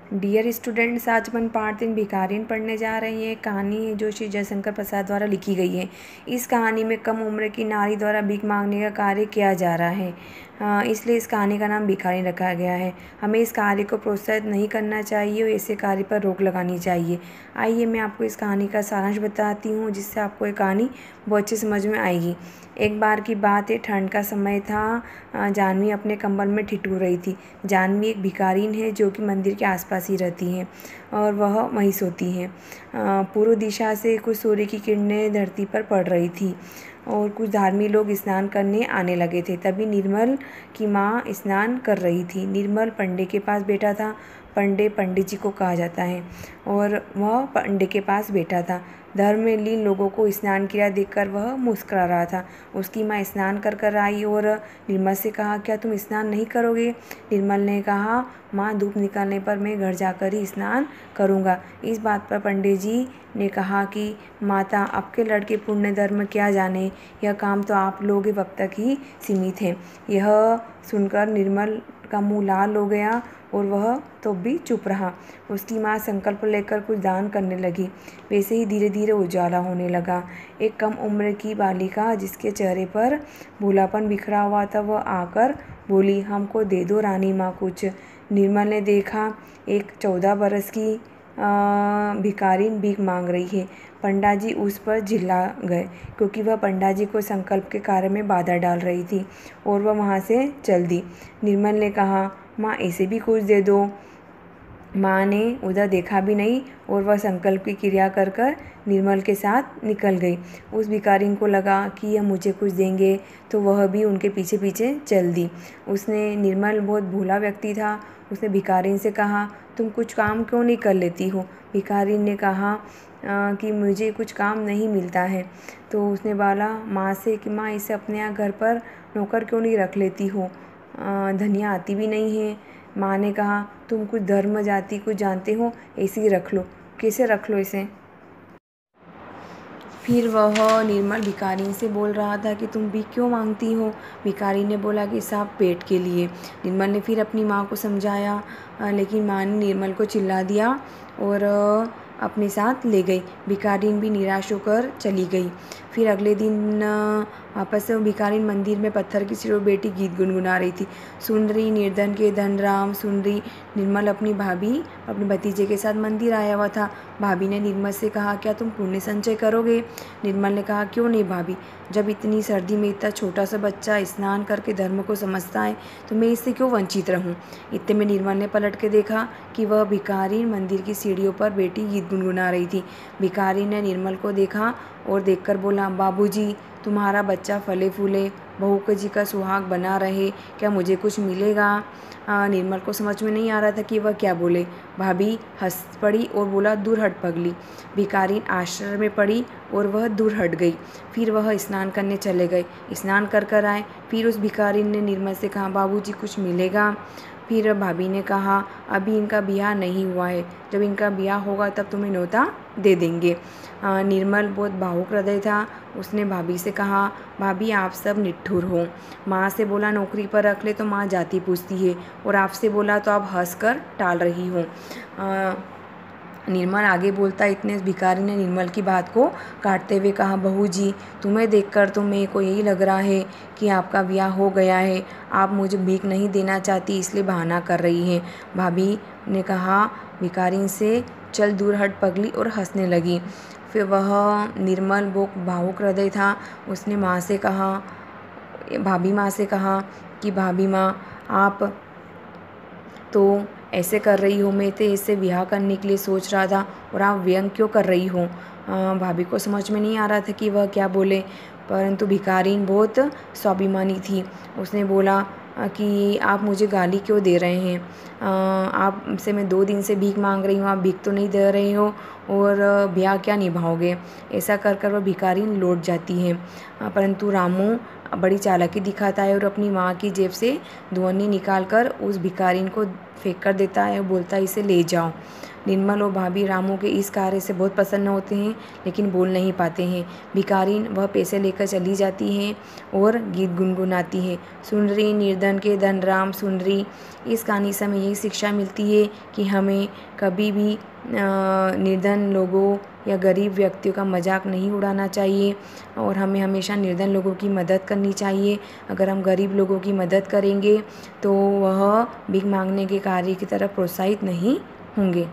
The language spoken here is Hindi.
डियर स्टूडेंट्स, आज अपन पाठ 3 भिखारिन पढ़ने जा रही हैं। कहानी है जो श्री जयशंकर प्रसाद द्वारा लिखी गई है। इस कहानी में कम उम्र की नारी द्वारा भीख मांगने का कार्य किया जा रहा है, इसलिए इस कहानी का नाम भिखारिन रखा गया है। हमें इस कार्य को प्रोत्साहित नहीं करना चाहिए और ऐसे कार्य पर रोक लगानी चाहिए। आइए मैं आपको इस कहानी का सारांश बताती हूँ, जिससे आपको ये कहानी बहुत अच्छी समझ में आएगी। एक बार की बात है, ठंड का समय था। जानवी अपने कंबल में ठिठुर रही थी। जानवी एक भिखारिन है जो कि मंदिर के आसपास ही रहती हैं और वह वहीं सोती हैं। पूर्व दिशा से कुछ सूर्य की किरणें धरती पर पड़ रही थी और कुछ धार्मिक लोग स्नान करने आने लगे थे। तभी निर्मल की माँ स्नान कर रही थी। निर्मल पंडे के पास बैठा था। पंडे पंडित जी को कहा जाता है और वह पंडे के पास बैठा था। धर्म में लीन लोगों को स्नान क्रिया देखकर वह मुस्कुरा रहा था। उसकी माँ स्नान कर कर आई और निर्मल से कहा, क्या तुम स्नान नहीं करोगे? निर्मल ने कहा, माँ धूप निकलने पर मैं घर जाकर ही स्नान करूँगा। इस बात पर पंडित जी ने कहा कि माता, आपके लड़के पुण्य धर्म क्या जाने, यह काम तो आप लोग वक्त तक ही सीमित है। यह सुनकर निर्मल का मुंह लाल हो गया और वह तो भी चुप रहा। उसकी माँ संकल्प लेकर कुछ दान करने लगी। वैसे ही धीरे धीरे उजाला होने लगा। एक कम उम्र की बालिका जिसके चेहरे पर भूलापन बिखरा हुआ था, वह आकर बोली, हमको दे दो रानी माँ कुछ। निर्मल ने देखा, एक 14 बरस की भिखारिन भीख मांग रही है। पंडा जी उस पर झिल्ला गए क्योंकि वह पंडा जी को संकल्प के कार्य में बाधा डाल रही थी और वह वहाँ से चल दी। निर्मल ने कहा, माँ ऐसे भी कुछ दे दो। माँ ने उधर देखा भी नहीं और वह संकल्प की क्रिया कर कर निर्मल के साथ निकल गई। उस भिखारिन को लगा कि यह मुझे कुछ देंगे, तो वह भी उनके पीछे पीछे चल दी। निर्मल बहुत भोला व्यक्ति था। उसने भिखारिन से कहा, तुम कुछ काम क्यों नहीं कर लेती हो? भिखारिन ने कहा कि मुझे कुछ काम नहीं मिलता है। तो उसने बोला माँ से कि माँ, इसे अपने यहाँ घर पर नौकर क्यों नहीं रख लेती हो? धनिया आती भी नहीं है। माँ ने कहा, तुम कुछ धर्म जाति कुछ जानते हो, ऐसे ही रख लो। कैसे रख लो इसे? फिर वह निर्मल भिखारिन से बोल रहा था कि तुम भीख क्यों मांगती हो? भिखारिन ने बोला कि साहब पेट के लिए। निर्मल ने फिर अपनी माँ को समझाया, लेकिन माँ ने निर्मल को चिल्ला दिया और अपने साथ ले गई। भिखारिन भी निराश होकर चली गई। फिर अगले दिन वापस से भिखारिन मंदिर में पत्थर की सिर बैठी गीत गुनगुना रही थी। सुन रही निर्धन के धन राम, सुन रही। निर्मल अपनी भाभी अपने भतीजे के साथ मंदिर आया हुआ था। भाभी ने निर्मल से कहा, क्या तुम पुण्य संचय करोगे? निर्मल ने कहा, क्यों नहीं भाभी, जब इतनी सर्दी में इतना छोटा सा बच्चा स्नान करके धर्म को समझता है तो मैं इससे क्यों वंचित रहूं? इतने में निर्मल ने पलट के देखा कि वह भिखारिन मंदिर की सीढ़ियों पर बैठी गीत गुनगुना रही थी। भिखारिन ने निर्मल को देखा और देखकर बोला, बाबूजी, तुम्हारा बच्चा फले फूले बहू जी का सुहाग बना रहे, क्या मुझे कुछ मिलेगा? निर्मल को समझ में नहीं आ रहा था कि वह क्या बोले। भाभी हंस पड़ी और बोला, दूर हट पगली। भिखारिन आश्चर्य में पड़ी और वह दूर हट गई। फिर वह स्नान करने चले गए। स्नान कर कर आए। फिर उस भिखारिन ने निर्मल से कहा, बाबूजी कुछ मिलेगा? फिर भाभी ने कहा, अभी इनका ब्याह नहीं हुआ है, जब इनका ब्याह होगा तब तुम्हें न्योता दे देंगे। निर्मल बहुत भावुक हृदय था। उसने भाभी से कहा, भाभी आप सब निठुर हो। माँ से बोला नौकरी पर रख ले तो माँ जाति पूछती है, और आपसे बोला तो आप हंस कर टाल रही हो। निर्मल आगे बोलता, इतने भिखारी ने निर्मल की बात को काटते हुए कहा, बहू जी, तुम्हें देखकर तो मेरे को यही लग रहा है कि आपका ब्याह हो गया है। आप मुझे भीख नहीं देना चाहती इसलिए बहाना कर रही हैं। भाभी ने कहा भिखारी से, चल दूर हट पगली, और हंसने लगी। फिर वह निर्मल भावुक हृदय था। उसने माँ से कहा, भाभी माँ से कहा कि भाभी माँ, आप तो ऐसे कर रही हो, मैं तो इससे ब्याह करने के लिए सोच रहा था और आप व्यंग क्यों कर रही हो? भाभी को समझ में नहीं आ रहा था कि वह क्या बोले, परंतु भिखारिन बहुत स्वाभिमानी थी। उसने बोला कि आप मुझे गाली क्यों दे रहे हैं? आपसे मैं 2 दिन से भीख मांग रही हूँ, आप भीख तो नहीं दे रहे हो और ब्याह क्या निभाओगे? ऐसा कर कर वह भिखारिन लौट जाती है। परंतु रामू बड़ी चालाकी दिखाता है और अपनी माँ की जेब से दुअन्नी निकाल कर उस भिखारिन को फेंक कर देता है और बोलता है इसे ले जाओ। निर्मल और भाभी रामू के इस कार्य से बहुत प्रसन्न होते हैं लेकिन बोल नहीं पाते हैं। भिखारिन वह पैसे लेकर चली जाती हैं और गीत गुनगुनाती है, सुन रही निर्धन के धन राम सुन रही। इस कहानी से हमें यही शिक्षा मिलती है कि हमें कभी भी निर्धन लोगों या गरीब व्यक्तियों का मजाक नहीं उड़ाना चाहिए और हमें हमेशा निर्धन लोगों की मदद करनी चाहिए। अगर हम गरीब लोगों की मदद करेंगे तो वह भीख मांगने के कार्य की तरफ प्रोत्साहित नहीं होंगे।